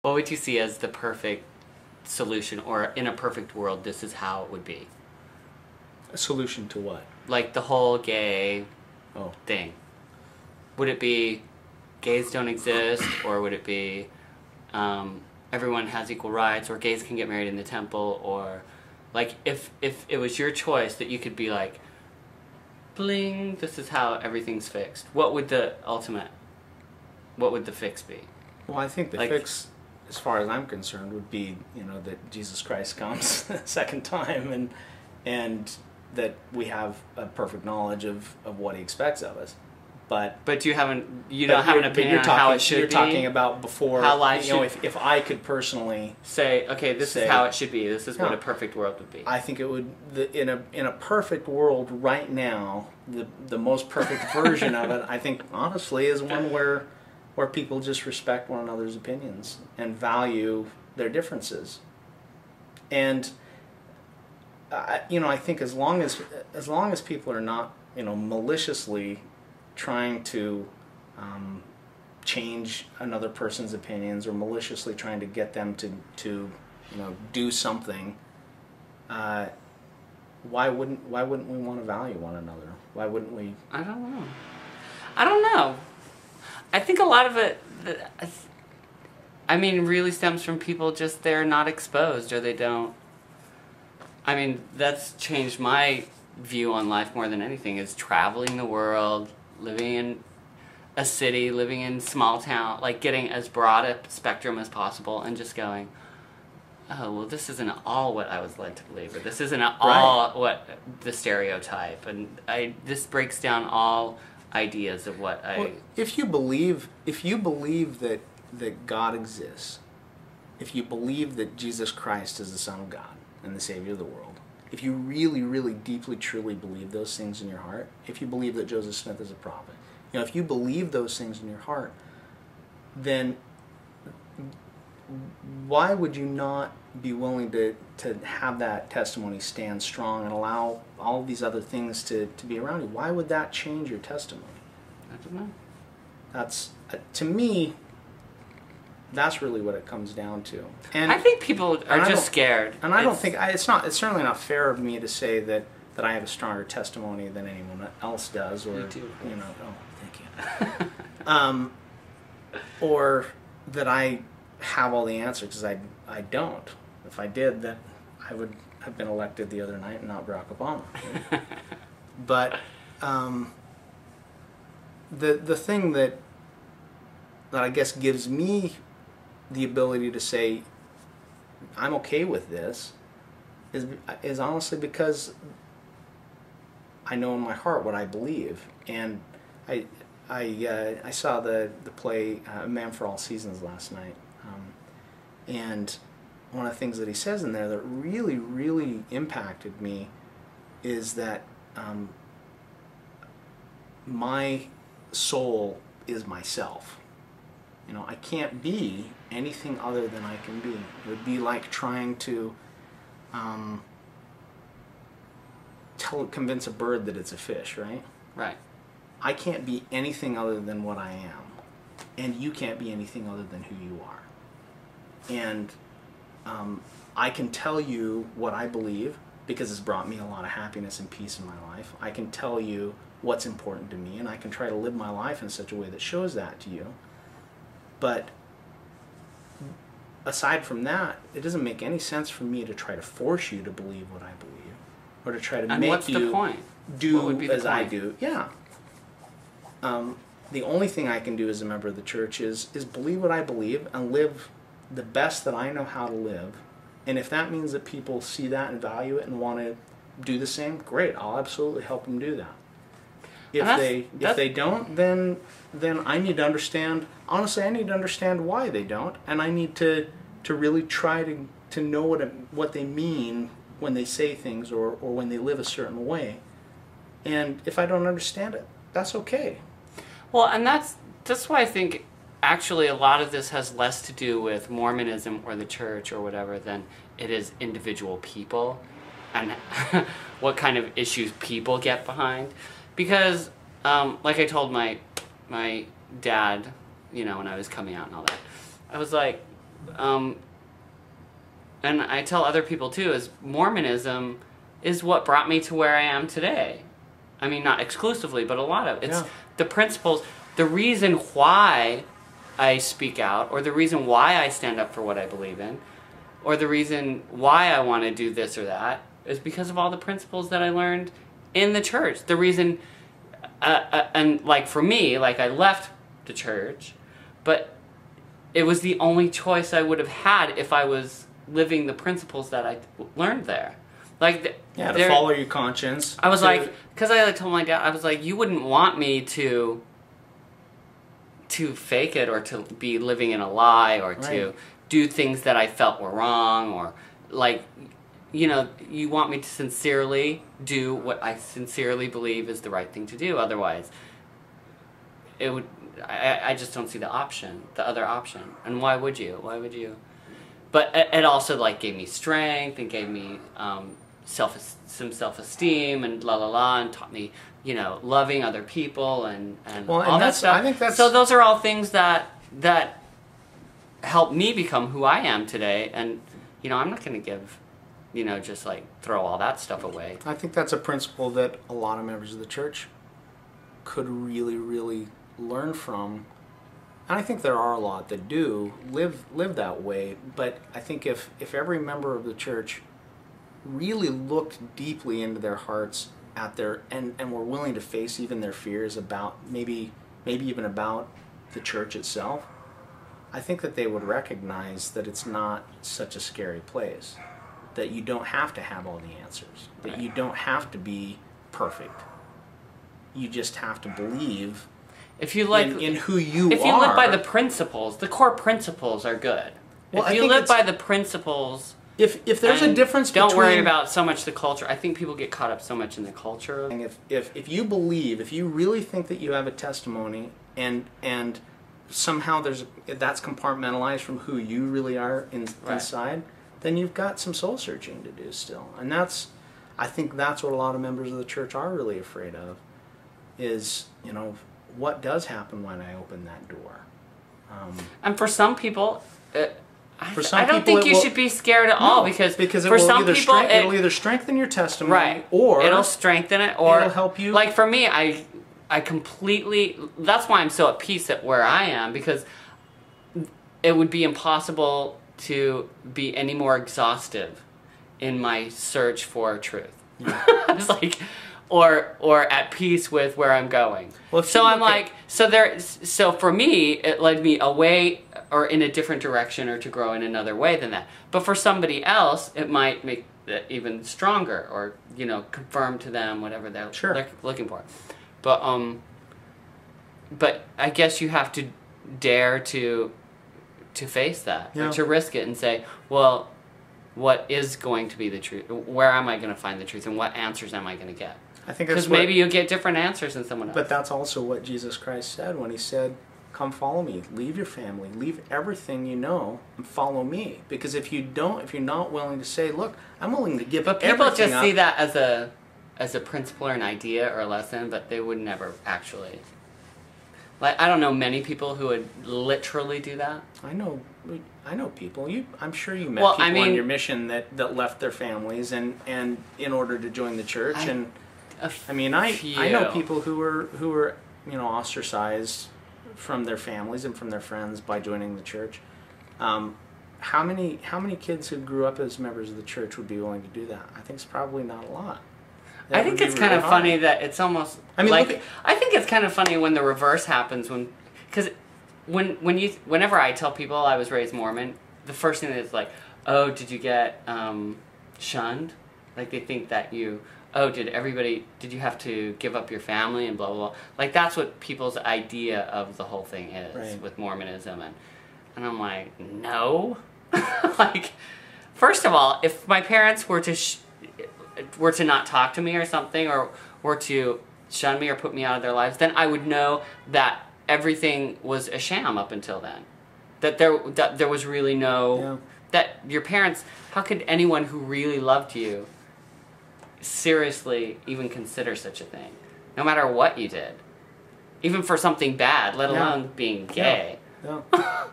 What would you see as the perfect solution, or in a perfect world, this is how it would be? A solution to what? Like the whole gay thing. Would it be gays don't exist, or would it be everyone has equal rights, or gays can get married in the temple, or like if it was your choice that you could be like, bling, this is how everything's fixed. What would the fix be? Well, I think the fix, as far as I'm concerned, would be, that Jesus Christ comes a second time, and that we have a perfect knowledge of what he expects of us. But you don't have an opinion on how it should be? You're talking about before, how life should, if I could personally say, okay, this is how it should be, this is what a perfect world would be. I think it would, in a perfect world right now, the most perfect version of it, I think, honestly, is one where people just respect one another's opinions and value their differences. And I think as long as people are not, maliciously trying to change another person's opinions, or maliciously trying to get them to do something, why wouldn't we want to value one another? Why wouldn't we? I don't know. I think a lot of it, really stems from people just, they're not exposed, or they don't. That's changed my view on life more than anything, is traveling the world, living in a city, living in small town, like getting as broad a spectrum as possible, and just going, oh, well, this isn't all what I was led to believe, or this isn't all what the stereotype, and this breaks down all ideas of what I... Well, if you believe that God exists, if you believe that Jesus Christ is the Son of God and the Savior of the world, if you really, really deeply, truly believe those things in your heart, if you believe that Joseph Smith is a prophet, if you believe those things in your heart, then why would you not be willing to have that testimony stand strong and allow all these other things to be around you? Why would that change your testimony? I don't know. That's, to me, that's really what it comes down to. And I think people are just scared. And I don't think, it's certainly not fair of me to say that I have a stronger testimony than anyone else does, or, you do. Oh, thank you. Or that I have all the answers, because I don't. If I did, then I would have been elected the other night and not Barack Obama. But the thing that I guess gives me the ability to say I'm okay with this is honestly because I know in my heart what I believe. And I saw the play A Man for All Seasons last night, and one of the things that he says in there that really, really impacted me is that my soul is myself. I can't be anything other than I can be. It would be like trying to convince a bird that it's a fish, right? Right. I can't be anything other than what I am, and you can't be anything other than who you are. And I can tell you what I believe because it's brought me a lot of happiness and peace in my life. I can tell you what's important to me, and I can try to live my life in such a way that shows that to you. But aside from that, it doesn't make any sense for me to try to force you to believe what I believe, or to try to make you do as I do. Yeah. The only thing I can do as a member of the church is believe what I believe and live the best that I know how to live. And if that means that people see that and value it and want to do the same, great. I'll absolutely help them do that. If they don't, then I need to understand. Honestly, I need to understand why they don't, and I need to really try to know what they mean when they say things, or when they live a certain way. And if I don't understand it, that's okay. Well, and that's why I think actually a lot of this has less to do with Mormonism or the church or whatever than it is individual people and what kind of issues people get behind. Because, like I told my dad, when I was coming out and all that, I was like, and I tell other people too, is Mormonism is what brought me to where I am today. I mean, not exclusively, but a lot of it's the principles, the reason why I speak out, or the reason why I stand up for what I believe in, or the reason why I want to do this or that, is because of all the principles that I learned in the church. The reason, and like for me, like I left the church, but it was the only choice I would have had if I was living the principles that I learned there. Like, to follow your conscience. I was like, because I told my dad, I was like, you wouldn't want me to fake it, or to be living in a lie, or to do things that I felt were wrong, or like, you know, you want me to sincerely do what I sincerely believe is the right thing to do. Otherwise, it would, I just don't see the other option. And why would you? Why would you? But it also like gave me strength, and gave me some self-esteem, and and taught me, you know, loving other people, and all that stuff. I think that's, so those are all things that helped me become who I am today. And you know, I'm not going to give, you know, just like throw all that stuff away. I think that's a principle that a lot of members of the church could really, really learn from. And I think there are a lot that do live that way. But I think if every member of the church really looked deeply into their hearts at their and were willing to face even their fears about maybe even about the church itself, I think that they would recognize that it's not such a scary place, that you don't have to have all the answers, that you don't have to be perfect. You just have to believe if you like in who you are. If you live by the principles, the core principles are good. Well, if you live by the principles, if there's a difference don't between, worry about so much the culture. I think people get caught up so much in the culture. If you believe, if you really think that you have a testimony, and somehow that's compartmentalized from who you really are inside, then you've got some soul searching to do still. And I think that's what a lot of members of the church are really afraid of, is, you know, what does happen when I open that door? And for some people, I don't think you should be scared at all, because for some people it'll either strengthen your testimony, or it'll strengthen it, or it'll help you. Like for me, I completely. That's why I'm so at peace at where I am, because it would be impossible to be any more exhaustive in my search for truth. Yeah. It's like, or at peace with where I'm going. Well, so I'm like, so for me, it led me away or in a different direction, or to grow in another way than that. But for somebody else, it might make it even stronger, or, you know, confirm to them whatever they're looking for. But I guess you have to dare to face that, or to risk it, and say, well, what is going to be the truth? Where am I going to find the truth, and what answers am I going to get? I think that's because maybe you'll get different answers than someone else. But that's also what Jesus Christ said when he said, "Come follow me. Leave your family. Leave everything you know and follow me." Because if you're not willing to say, "Look, I'm willing to give everything up." But people just see that as a principle or an idea or a lesson, but they would never actually. Like, I don't know many people who would literally do that. I know people. I'm sure you met people on your mission that left their families and in order to join the church. I know people who were you know, ostracized from their families and from their friends by joining the church. How many kids who grew up as members of the church would be willing to do that? I think it's probably not a lot. I think it's kind of funny that it's almost I think it's kind of funny when the reverse happens, because whenever I tell people I was raised Mormon, the first thing is like, oh, did you get shunned? Like, they think that did you have to give up your family and blah, blah, blah. Like, that's what people's idea of the whole thing is with Mormonism. And I'm like, no. Like, first of all, if my parents were to not talk to me or something, or were to shun me or put me out of their lives, then I would know that everything was a sham up until then. That there was really no... That your parents... How could anyone who really loved you seriously even consider such a thing? No matter what you did. Even for something bad, let alone being gay. Yeah.